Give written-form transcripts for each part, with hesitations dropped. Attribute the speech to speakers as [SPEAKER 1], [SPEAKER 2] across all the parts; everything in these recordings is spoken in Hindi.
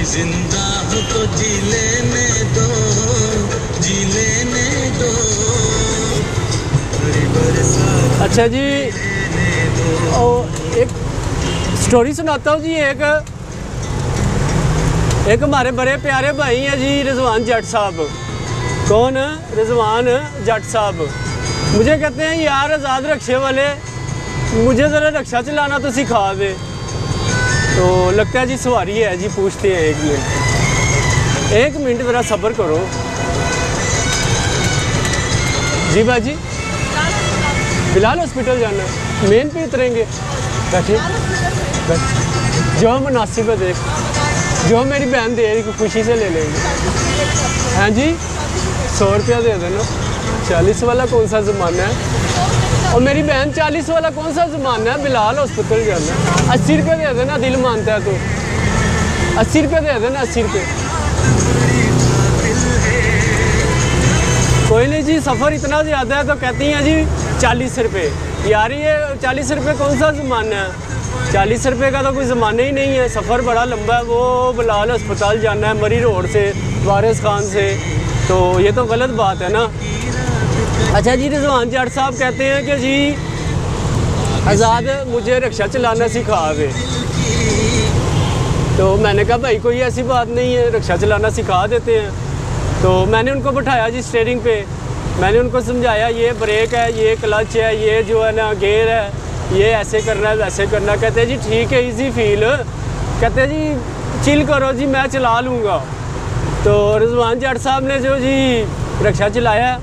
[SPEAKER 1] जिंदा हो तो जी लेने दो, जी लेने दो।
[SPEAKER 2] अच्छा जी, और एक स्टोरी सुनाता हूँ जी। एक हमारे बड़े प्यारे भाई हैं जी, रिजवान जट साहब। कौन? रिजवान जट साहब। मुझे कहते हैं यार आज़ाद रक्शे वाले, मुझे ज़रा रक्शा चलाना तो सिखा दे। तो लगता है जी सवारी है जी, पूछते हैं। एक मिनट ज़रा सब्र करो जी। बाजी बिलाल हॉस्पिटल जाना है, मेन पे उतरेंगे। बैठे जो मुनासिब है देख, जो मेरी बहन दे रही खुशी से ले लेंगे। हाँ जी, 100 रुपया दे देना। 40 वाला कौन सा ज़माना है? और मेरी बहन 40 वाला कौन सा ज़माना है? बिलाल हॉस्पिटल जाना है। 80 रुपये दे देना, दिल मानता है तो 80 रुपये दे देना। 80 रुपये कोई नहीं जी, सफ़र इतना ज़्यादा है तो कहती हैं जी 40 रुपये। यार ये 40 रुपये कौन सा ज़माना है? 40 रुपये का तो कोई ज़माना ही नहीं है। सफ़र बड़ा लंबा है। वो बिलाल अस्पताल जाना है मरी रोड से, वारिस खान से, तो ये तो गलत बात है ना। अच्छा जी, रिजवान जट साहब कहते हैं कि जी आज़ाद मुझे रिक्शा चलाना सिखा दे। तो मैंने कहा भाई कोई ऐसी बात नहीं है, रिक्शा चलाना सिखा देते हैं। तो मैंने उनको बिठाया जी स्टीयरिंग पे। मैंने उनको समझाया ये ब्रेक है, ये क्लच है, ये जो है ना गेयर है, ये ऐसे करना है वैसे करना है। कहते हैं जी ठीक है, इजी फील। कहते हैं जी चिल करो जी, मैं चला लूँगा। तो रिजवान जट साहब ने जो जी रिक्शा चलाया,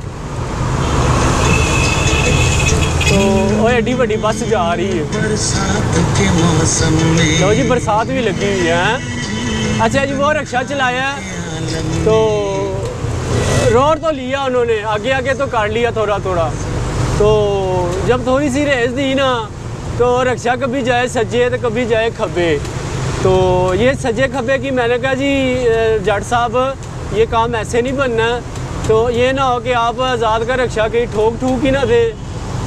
[SPEAKER 2] तो वो एडी बड़ी बस जा रही है। लो जी, बरसात भी लगी हुई है। अच्छा जी, वो रिक्शा चलाया तो रोड तो लिया उन्होंने, आगे आगे तो कर लिया थोड़ा थोड़ा। तो जब थोड़ी सी रेस दी ना, तो रिक्शा कभी जाए सज्जे तो कभी जाए खब्बे। तो ये सज्जे खब्बे की मैंने कहा जी जट साहब ये काम ऐसे नहीं बनना। तो ये ना हो कि आप आज़ाद का रिक्शा कहीं ठोक ठूक ही ना दे।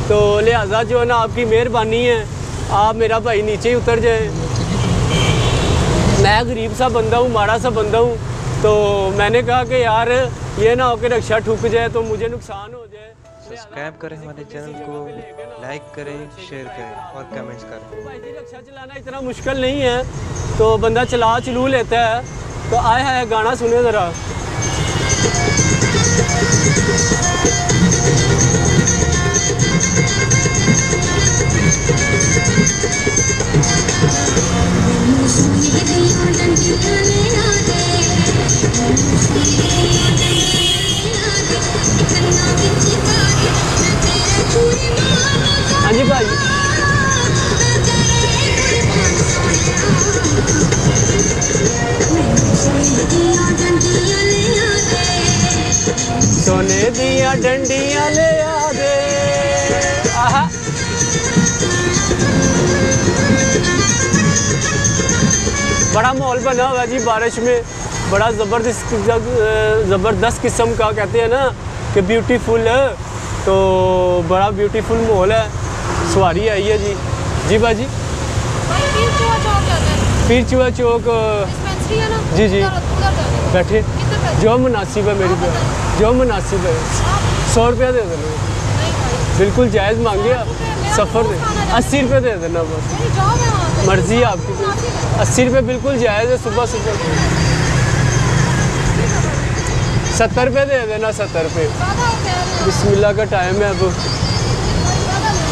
[SPEAKER 2] तो लिहाजा जो है ना आपकी मेहरबानी है, आप मेरा भाई नीचे ही उतर जाए। मैं गरीब सा बंदा हूँ, माड़ा सा बंदा हूँ। तो मैंने कहा कि यार ये ना हो कि रिक्शा ठुक जाए तो मुझे नुकसान हो जाए।
[SPEAKER 3] सब्सक्राइब करें हमारे चैनल को, लाइक करें, शेयर करें और कमेंट्स करें।
[SPEAKER 2] भाई जी रिक्शा चलाना इतना मुश्किल नहीं है, तो बंदा चलू लेता है। तो आए है गाना सुने ज़रा। हाँ जी भाई, सोने दिया डंडियां ले आ दे। आहा, बड़ा माहौल बना हुआ जी बारिश में, बड़ा ज़बरदस्त किस्म का कहते हैं ना कि ब्यूटीफुल। तो बड़ा ब्यूटीफुल माहौल है। सवारी आई है जी। जी बाजी, पीर चूहा चौक जी जी, बैठे जो मुनासिब है मेरी पे, जो मुनासिब है। 100 रुपया दे देना, बिल्कुल जायज़ मांगे। सफ़र दे 80 रुपये दे देना बस, मर्ज़ी है आपकी। 80 रुपये बिल्कुल जायज़ है। सुबह 70 रुपये दे देना, 70 रुपये। बिस्मिल्लाह का टाइम है अब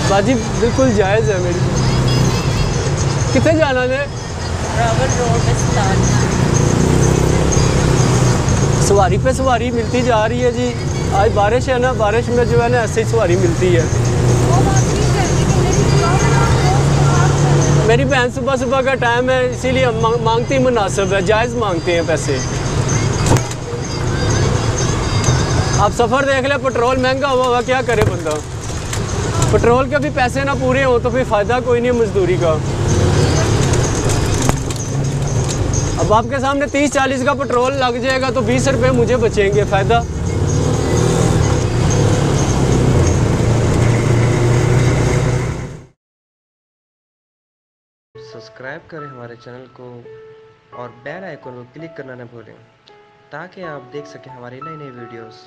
[SPEAKER 2] बाजी, बिल्कुल जायज़ है मेरी। कितने जाना है? सवारी पे सवारी मिलती जा रही है जी। आज बारिश है ना, बारिश में जो है ना ऐसे ही सवारी मिलती है। मेरी बहन सुबह सुबह का टाइम है, इसीलिए मांगती मुनासिब है, जायज़ मांगते हैं पैसे। आप सफ़र देख ले, पेट्रोल महंगा हुआ क्या करे बंदा। पेट्रोल के भी पैसे ना पूरे हो तो फिर फ़ायदा कोई नहीं मजदूरी का। अब आपके सामने 30-40 का पेट्रोल लग जाएगा तो 20 रुपये मुझे बचेंगे, फ़ायदा।
[SPEAKER 3] सब्सक्राइब करें हमारे चैनल को और बेल आइकन को क्लिक करना न भूलें ताकि आप देख सकें हमारी नई नई वीडियोस।